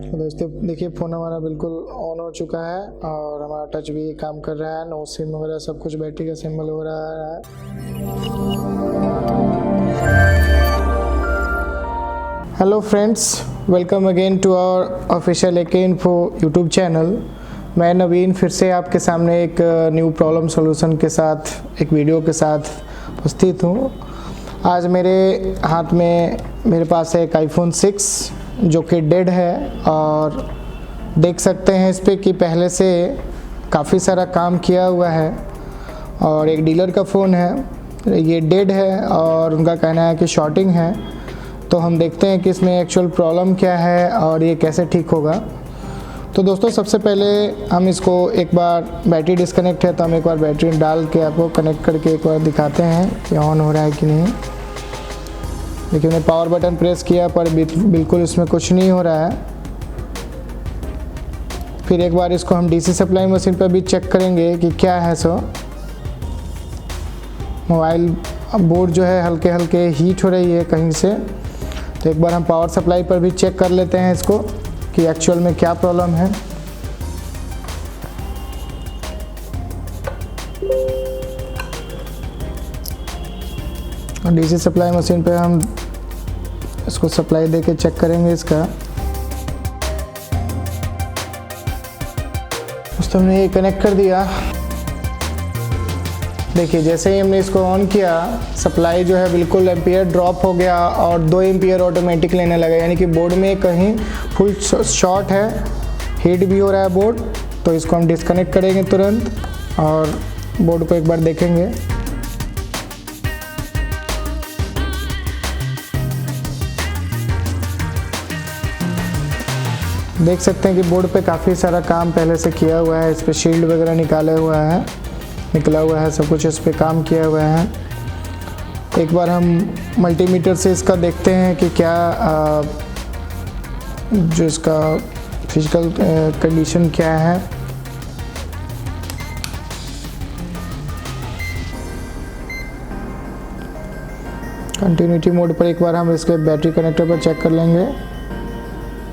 तो दोस्तों देखिए फ़ोन हमारा बिल्कुल ऑन हो चुका है और हमारा टच भी काम कर रहा है, नो सिम वगैरह सब कुछ बैटरी का सिंबल हो रहा है। Hello friends, welcome again to our official AK info YouTube channel. मैं नवीन फिर से आपके सामने एक न्यू प्रॉब्लम सॉल्यूशन के साथ एक वीडियो के साथ उपस्थित हूँ। आज मेरे हाथ में मेरे पास है एक iPhone 6 जो कि डेड है और देख सकते हैं इस पे कि पहले से काफ़ी सारा काम किया हुआ है और एक डीलर का फ़ोन है, ये डेड है और उनका कहना है कि शॉर्टिंग है। तो हम देखते हैं कि इसमें एक्चुअल प्रॉब्लम क्या है और ये कैसे ठीक होगा। तो दोस्तों सबसे पहले हम इसको एक बार बैटरी डिस्कनेक्ट है तो हम एक बार बैटरी डाल के आपको कनेक्ट करके एक बार दिखाते हैं कि ऑन हो रहा है कि नहीं। देखिए मैंने पावर बटन प्रेस किया पर बिल्कुल इसमें कुछ नहीं हो रहा है। फिर एक बार इसको हम डीसी सप्लाई मशीन पर भी चेक करेंगे कि क्या है। सो मोबाइल बोर्ड जो है हल्के हल्के हीट हो रही है कहीं से, तो एक बार हम पावर सप्लाई पर भी चेक कर लेते हैं इसको कि एक्चुअल में क्या प्रॉब्लम है। डीसी सप्लाई मशीन पे हम इसको सप्लाई देके चेक करेंगे इसका। तो हमने ये कनेक्ट कर दिया। देखिए जैसे ही हमने इसको ऑन किया सप्लाई जो है बिल्कुल एम्पियर ड्रॉप हो गया और 2 एम्पियर ऑटोमेटिक लेने लगा, यानी कि बोर्ड में कहीं फुल शॉर्ट है, हीट भी हो रहा है बोर्ड। तो इसको हम डिस्कनेक्ट करेंगे तुरंत और बोर्ड को एक बार देखेंगे। देख सकते हैं कि बोर्ड पे काफ़ी सारा काम पहले से किया हुआ है, इस पर शील्ड वगैरह निकला हुआ है, सब कुछ इस पर काम किया हुआ है। एक बार हम मल्टीमीटर से इसका देखते हैं कि क्या जो इसका फिजिकल कंडीशन क्या है। कंटिन्यूटी मोड पर एक बार हम इसके बैटरी कनेक्टर पर चेक कर लेंगे।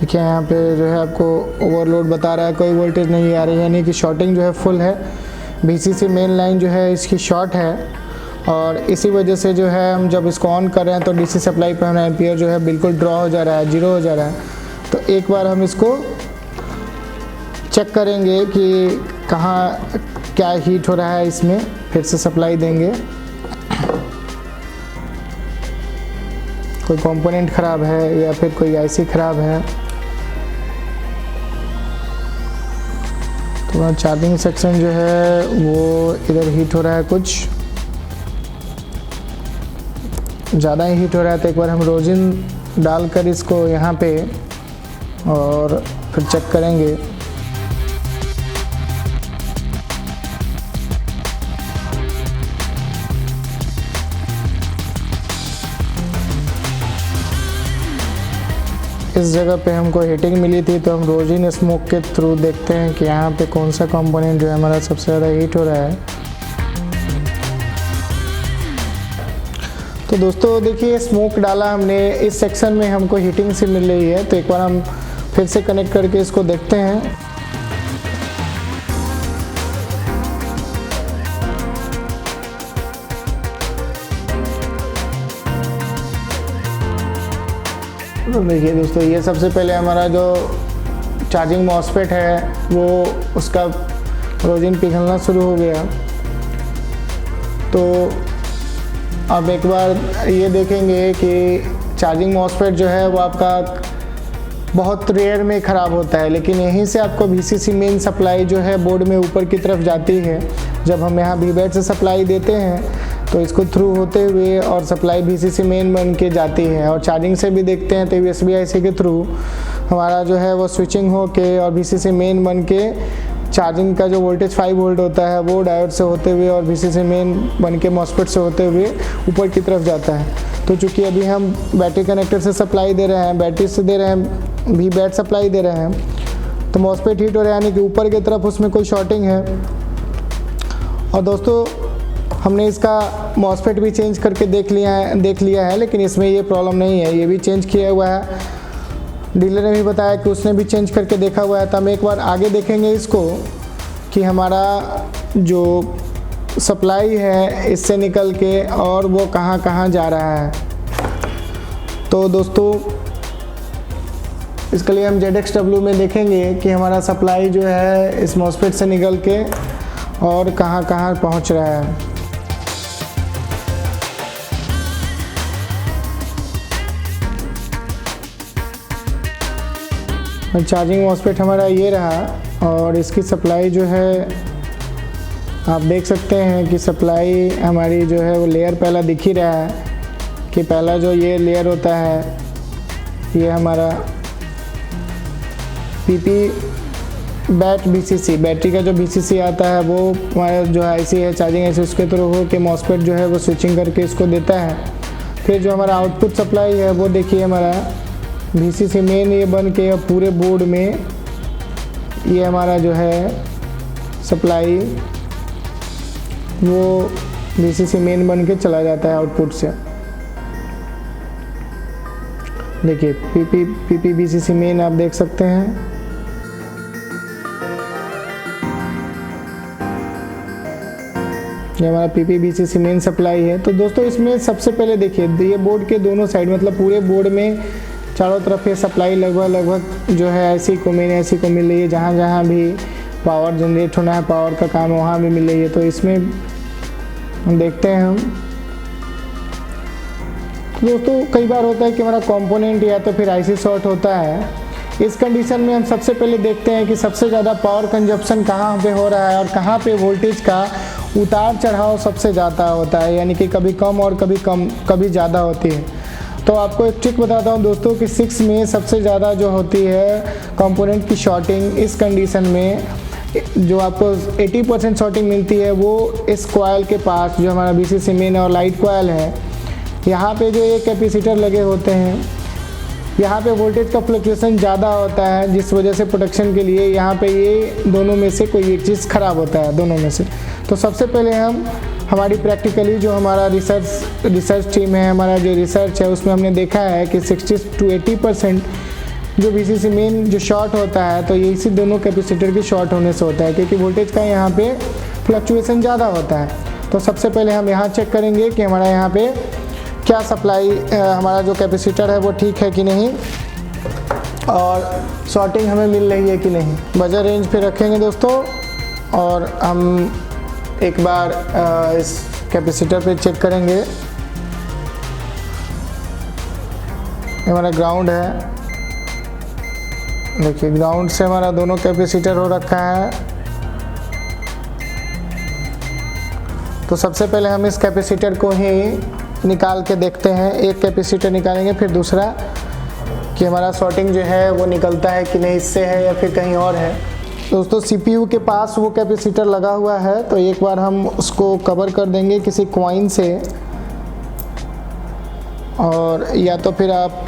देखिए यहाँ पे जो है आपको ओवरलोड बता रहा है, कोई वोल्टेज नहीं आ रही है, यानी कि शॉर्टिंग जो है फुल है। VCC मेन लाइन जो है इसकी शॉर्ट है और इसी वजह से जो है हम जब इसको ऑन कर रहे हैं तो डीसी सप्लाई पर हमारा एम्पियर जो है बिल्कुल ड्रॉ हो जा रहा है, जीरो हो जा रहा है। तो एक बार हम इसको चेक करेंगे कि कहाँ क्या हीट हो रहा है, इसमें फिर से सप्लाई देंगे। कोई कंपोनेंट ख़राब है या फिर कोई IC ख़राब है। तो चार्जिंग सेक्शन जो है वो इधर हीट हो रहा है, कुछ ज़्यादा ही हीट हो रहा है। तो एक बार हम रोजिन डालकर इसको यहाँ पे और फिर चेक करेंगे। इस जगह पे हमको हीटिंग मिली थी तो हम रोजिन स्मोक के थ्रू देखते हैं कि यहाँ पे कौन सा कंपोनेंट जो है हमारा सबसे ज़्यादा हीट हो रहा है। तो दोस्तों देखिए स्मोक डाला हमने, इस सेक्शन में हमको हीटिंग से मिल रही है। तो एक बार हम फिर से कनेक्ट करके इसको देखते हैं। तो देखिए दोस्तों ये सबसे पहले हमारा जो चार्जिंग मॉसफेट है वो उसका रोजिन पिघलना शुरू हो गया। तो अब एक बार ये देखेंगे कि चार्जिंग मॉसफेट जो है वो आपका बहुत रेयर में ख़राब होता है, लेकिन यहीं से आपको VCC मेन सप्लाई जो है बोर्ड में ऊपर की तरफ जाती है। जब हम यहाँ VBAT से सप्लाई देते हैं तो इसको थ्रू होते हुए और सप्लाई VCC मेन बन के जाती है। और चार्जिंग से भी देखते हैं तो USB IC के थ्रू हमारा जो है वो स्विचिंग हो के और VCC मेन बन के चार्जिंग का जो वोल्टेज 5 वोल्ट होता है वो डायोड से होते हुए और VCC मेन बन के मॉसफेट से होते हुए ऊपर की तरफ जाता है। तो चूँकि अभी हम बैटरी कनेक्टर से सप्लाई दे रहे हैं, बैटरी से दे रहे हैं, VBAT सप्लाई दे रहे हैं, तो मॉसफेट हीट हो रहा है, यानी कि ऊपर की तरफ उसमें कोई शॉर्टिंग है। और दोस्तों हमने इसका मॉसफेट भी चेंज करके देख लिया है, लेकिन इसमें ये प्रॉब्लम नहीं है, ये भी चेंज किया हुआ है। डीलर ने भी बताया कि उसने भी चेंज करके देखा हुआ है। तो हम एक बार आगे देखेंगे इसको कि हमारा जो सप्लाई है इससे निकल के और वो कहाँ कहाँ जा रहा है। तो दोस्तों इसके लिए हम ZXW में देखेंगे कि हमारा सप्लाई जो है इस मॉसफेट से निकल के और कहाँ कहाँ पहुँच रहा है। चार्जिंग मॉसफेट हमारा ये रहा और इसकी सप्लाई जो है आप देख सकते हैं कि सप्लाई हमारी जो है वो लेयर पहला दिख ही रहा है कि पहला जो ये लेयर होता है ये हमारा PP बैट BCC बैटरी का जो BCC आता है वो हमारा जो IC है चार्जिंग IC उसके थ्रू हो के मॉसफेट जो है वो स्विचिंग करके इसको देता है। फिर जो हमारा आउटपुट सप्लाई है वो देखिए हमारा VCC मेन ये बन के पूरे बोर्ड में ये हमारा जो है सप्लाई वो VCC मेन बन के चला जाता है आउटपुट से। देखिए PP VCC मेन आप देख सकते हैं। ये हमारा PP VCC मेन सप्लाई है। तो दोस्तों इसमें सबसे पहले देखिए ये बोर्ड के दोनों साइड मतलब पूरे बोर्ड में चारों तरफ ये सप्लाई लगभग जो है ऐसी को मिल रही है। जहाँ जहाँ भी पावर जनरेट होना है पावर का काम है वहाँ भी मिल रही है। तो इसमें देखते हैं हम दोस्तों कई बार होता है कि हमारा कंपोनेंट या तो फिर IC शॉर्ट होता है। इस कंडीशन में हम सबसे पहले देखते हैं कि सबसे ज़्यादा पावर कंजप्शन कहाँ पे हो रहा है और कहाँ पे वोल्टेज का उतार चढ़ाव सबसे ज़्यादा होता है, यानी कि कभी कम और कभी ज़्यादा होती है। तो आपको एक ट्रिक बताता हूँ दोस्तों कि 6 में सबसे ज़्यादा जो होती है कंपोनेंट की शॉर्टिंग। इस कंडीशन में जो आपको 80% शॉर्टिंग मिलती है वो इस कॉइल के पास जो हमारा VCC मेन और लाइट कॉइल है यहाँ पे जो ये कैपेसिटर लगे होते हैं यहाँ पे वोल्टेज का फ्लक्चुएशन ज़्यादा होता है जिस वजह से प्रोटेक्शन के लिए यहाँ पे ये दोनों में से कोई एक चीज़ ख़राब होता है दोनों में से। तो सबसे पहले हमारी प्रैक्टिकली जो हमारा रिसर्च टीम है हमारा जो रिसर्च है उसमें हमने देखा है कि 60 to 80% जो VCC मेन जो शॉर्ट होता है तो ये इसी दोनों कैपेसिटर के शॉर्ट होने से होता है क्योंकि वोल्टेज का यहाँ पे फ्लक्चुएशन ज़्यादा होता है। तो सबसे पहले हम यहाँ चेक करेंगे कि हमारा यहाँ पे क्या सप्लाई हमारा जो कैपेसिटर है वो ठीक है कि नहीं और शॉर्टिंग हमें मिल रही है कि नहीं। बजर रेंज पे रखेंगे दोस्तों और हम एक बार इस कैपेसिटर पे चेक करेंगे। ये हमारा ग्राउंड है, देखिए ग्राउंड से हमारा दोनों कैपेसिटर हो रखा है। तो सबसे पहले हम इस कैपेसिटर को ही निकाल के देखते हैं। एक कैपेसिटर निकालेंगे फिर दूसरा कि हमारा शॉर्टिंग जो है वो निकलता है कि नहीं इससे है या फिर कहीं और है। दोस्तों CPU के पास वो कैपेसिटर लगा हुआ है तो एक बार हम उसको कवर कर देंगे किसी कॉइन से और या तो फिर आप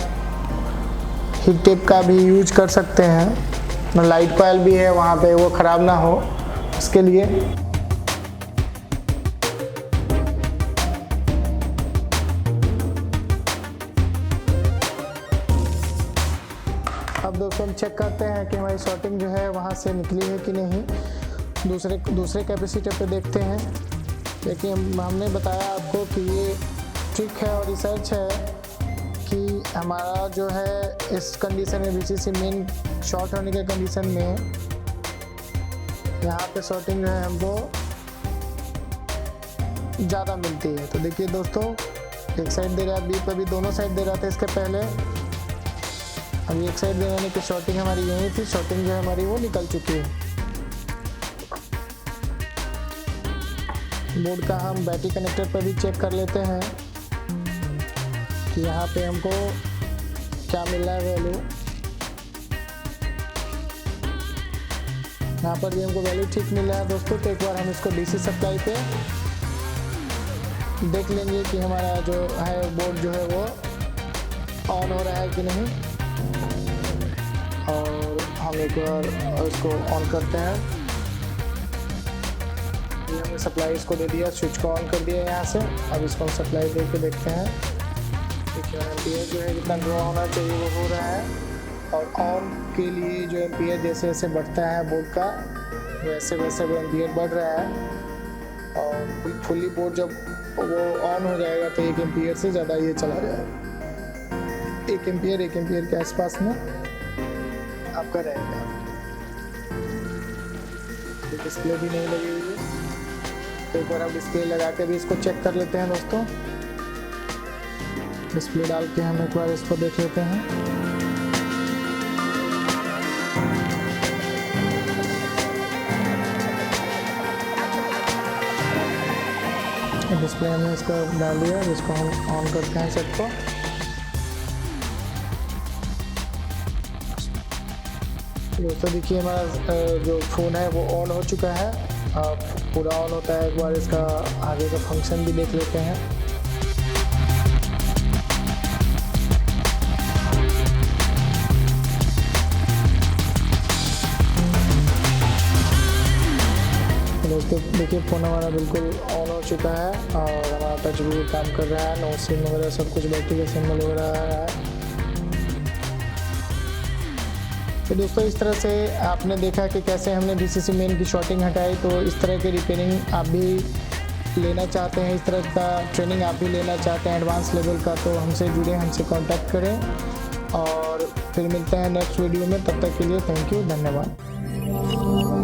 हीट टेप का भी यूज कर सकते हैं। लाइट कॉइल भी है वहाँ पे वो ख़राब ना हो इसके लिए। अब दोस्तों हम चेक करते हैं कि हमारी शॉर्टिंग जो है वहाँ से निकली है कि नहीं। दूसरे कैपेसिटर पे देखते हैं क्योंकि हमने बताया आपको कि ये ट्रिक है और रिसर्च है कि हमारा जो है इस कंडीशन में VCC मेन शॉर्ट होने के कंडीशन में यहाँ पे शॉर्टिंग जो है हमको ज़्यादा मिलती है। तो देखिए दोस्तों एक साइड दे रहा है बीप, अभी दोनों साइड दे रहा था इसके पहले, अभी एक साइड देने यानी कि शॉर्टिंग हमारी यही थी, शॉर्टिंग जो है हमारी वो निकल चुकी है। बोर्ड का हम बैटरी कनेक्टर पर भी चेक कर लेते हैं कि यहाँ पे हमको क्या मिल रहा है वैल्यू। यहाँ पर भी हमको वैल्यू ठीक मिल रहा है दोस्तों। तो एक बार हम इसको DC सप्लाई पे देख लेंगे कि हमारा जो है बोर्ड जो है वो ऑन हो रहा है कि नहीं। और हम एक बार इसको ऑन करते हैं। ये हमने सप्लाई इसको दे दिया, स्विच को ऑन कर दिया यहाँ से। अब इसको हम सप्लाई दे के देखते हैं। देखिए एम्पियर जो है जितना ड्रॉ होना चाहिए वो हो रहा है। और ऑन के लिए जो एम्पियर जैसे जैसे बढ़ता है बोर्ड का वैसे वैसे वो एम्पियर बढ़ रहा है और फुल्ली बोर्ड जब वो ऑन हो जाएगा तो 1 एम्पियर से ज़्यादा ये चला जाएगा। 1 एम्पियर के आसपास में आपका रहेगा। डिस्प्ले भी नहीं लगी हुई है तो एक बार हम डिस्प्ले लगा के भी इसको चेक कर लेते हैं दोस्तों। डिस्प्ले डाल के हम एक बार इसको देख लेते हैं। डिस्प्ले हमने इसका डाल दिया, जिसको हम ऑन करते हैं सेट को। दोस्तों देखिए हमारा जो फ़ोन है वो ऑन हो चुका है। पूरा ऑन होता है, एक बार इसका आगे का फंक्शन भी देख लेते हैं। दोस्तों देखिए फ़ोन हमारा बिल्कुल ऑन हो चुका है और हमारा टच भी काम कर रहा है। नो सिम वगैरह सब कुछ बैटरी का सिम लग रहा है। तो दोस्तों इस तरह से आपने देखा कि कैसे हमने DCC मेन की शॉर्टिंग हटाई। तो इस तरह की रिपेयरिंग आप भी लेना चाहते हैं, इस तरह का ट्रेनिंग आप भी लेना चाहते हैं एडवांस लेवल का, तो हमसे जुड़े, हमसे कांटेक्ट करें और फिर मिलते हैं नेक्स्ट वीडियो में। तब तक के लिए थैंक यू, धन्यवाद।